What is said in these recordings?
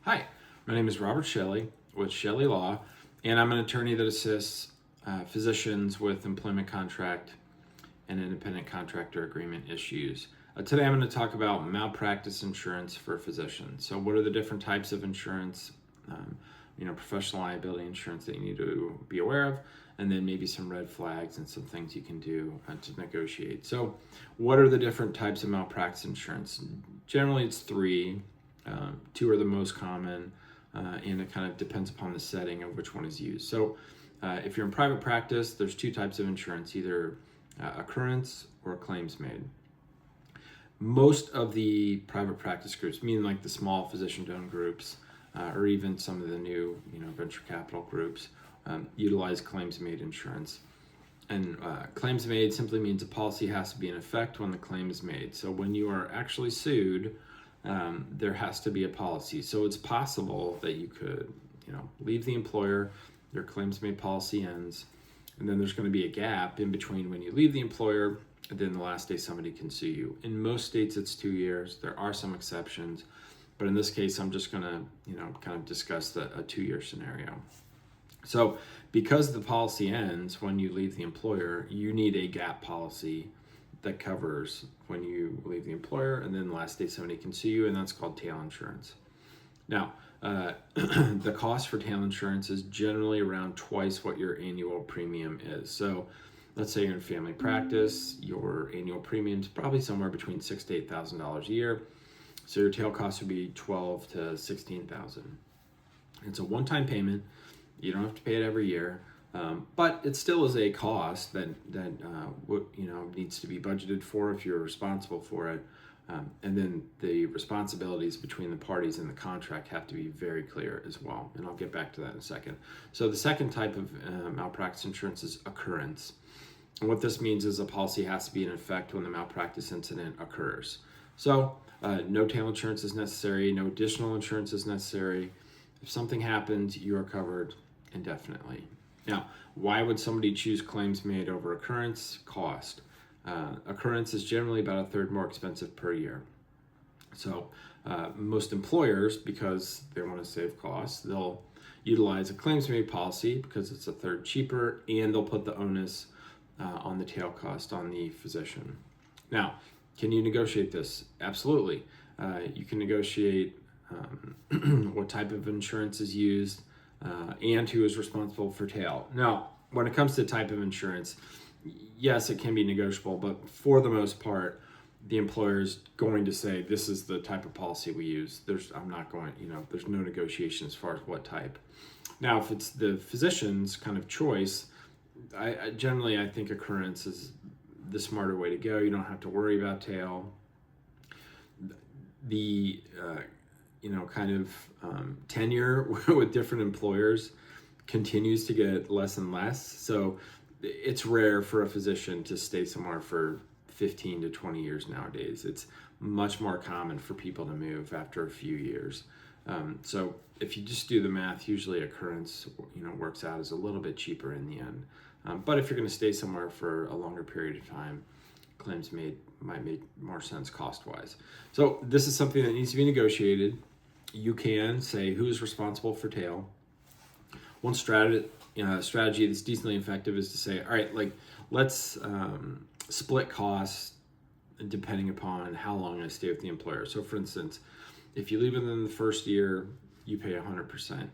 Hi, my name is Robert Chelle with Chelle Law, and I'm an attorney that assists physicians with employment contract and independent contractor agreement issues. Today I'm going to talk about malpractice insurance for physicians. So what are the different types of insurance, professional liability insurance that you need to be aware of, and then maybe some red flags and some things you can do to negotiate. So what are the different types of malpractice insurance? Generally it's three. Two are the most common, and it kind of depends upon the setting of which one is used. So if you're in private practice, there's two types of insurance, either occurrence or claims made. Most of the private practice groups, meaning like the small physician-owned groups, or even some of the new venture capital groups, utilize claims made insurance. And claims made simply means a policy has to be in effect when the claim is made. So when you are actually sued, there has to be a policy. So it's possible that you could, leave the employer, your claims made policy ends, and then there's going to be a gap in between when you leave the employer and then the last day somebody can sue you. In most states, it's 2 years. There are some exceptions, but in this case, I'm just going to, kind of discuss a 2-year scenario. So because the policy ends when you leave the employer, you need a gap policy that covers when you leave the employer and then the last day somebody can sue you, and that's called tail insurance. Now, the cost for tail insurance is generally around twice what your annual premium is. So let's say you're in family practice, your annual premium is probably somewhere between $6,000 to $8,000 a year. So your tail cost would be $12,000 to $16,000. It's a one-time payment. You don't have to pay it every year. But it still is a cost that needs to be budgeted for if you're responsible for it. And then the responsibilities between the parties in the contract have to be very clear as well. And I'll get back to that in a second. So the second type of malpractice insurance is occurrence. And what this means is a policy has to be in effect when the malpractice incident occurs. So no tail insurance is necessary. No additional insurance is necessary. If something happens, you are covered indefinitely. Now, why would somebody choose claims made over occurrence? Cost. Occurrence is generally about a third more expensive per year. So most employers, because they want to save costs, they'll utilize a claims made policy because it's a third cheaper, and they'll put the onus on the tail cost on the physician. Now, can you negotiate this? Absolutely. You can negotiate what type of insurance is used, and who is responsible for tail. Now, when it comes to type of insurance, yes, it can be negotiable, but for the most part, the employer is going to say, this is the type of policy we use. There's no negotiation as far as what type. Now, if it's the physician's kind of choice, I generally think occurrence is the smarter way to go. You don't have to worry about tail. The tenure with different employers continues to get less and less. So it's rare for a physician to stay somewhere for 15 to 20 years nowadays. It's much more common for people to move after a few years. So if you just do the math, usually occurrence, works out as a little bit cheaper in the end. But if you're going to stay somewhere for a longer period of time, claims made might make more sense cost-wise. So this is something that needs to be negotiated. You can say who's responsible for tail. One strategy that's decently effective is to say, all right, let's split costs depending upon how long I stay with the employer. So for instance, if you leave within the first year, you pay 100%.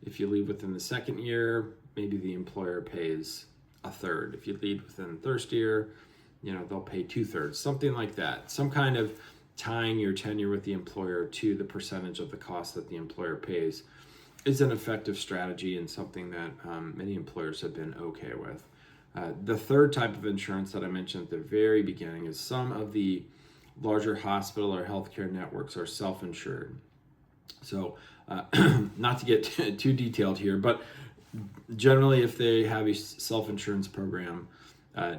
If you leave within the second year, maybe the employer pays a third. If you leave within the third year, they'll pay 2/3, something like that. Some kind of tying your tenure with the employer to the percentage of the cost that the employer pays is an effective strategy and something that many employers have been okay with. The third type of insurance that I mentioned at the very beginning is some of the larger hospital or healthcare networks are self-insured. So not to get too detailed here, but generally if they have a self-insurance program,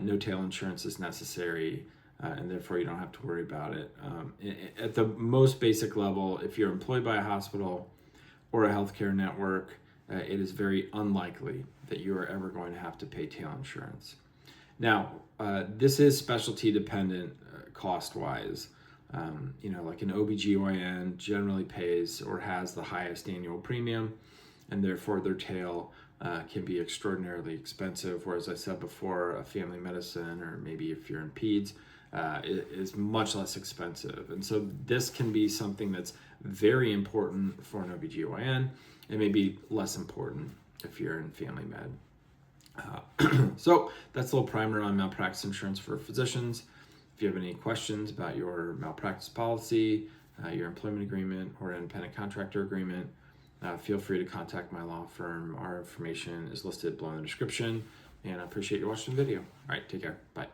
no tail insurance is necessary, and therefore you don't have to worry about it. At the most basic level, if you're employed by a hospital or a healthcare network, it is very unlikely that you are ever going to have to pay tail insurance. Now, this is specialty dependent cost-wise. Like an OBGYN generally pays or has the highest annual premium, and therefore their tail can be extraordinarily expensive. Whereas I said before, a family medicine, or maybe if you're in peds, is much less expensive. And so this can be something that's very important for an OBGYN and maybe less important if you're in family med. So that's a little primer on malpractice insurance for physicians. If you have any questions about your malpractice policy, your employment agreement, or independent contractor agreement, feel free to contact my law firm. Our information is listed below in the description, and I appreciate you watching the video. All right, take care. Bye.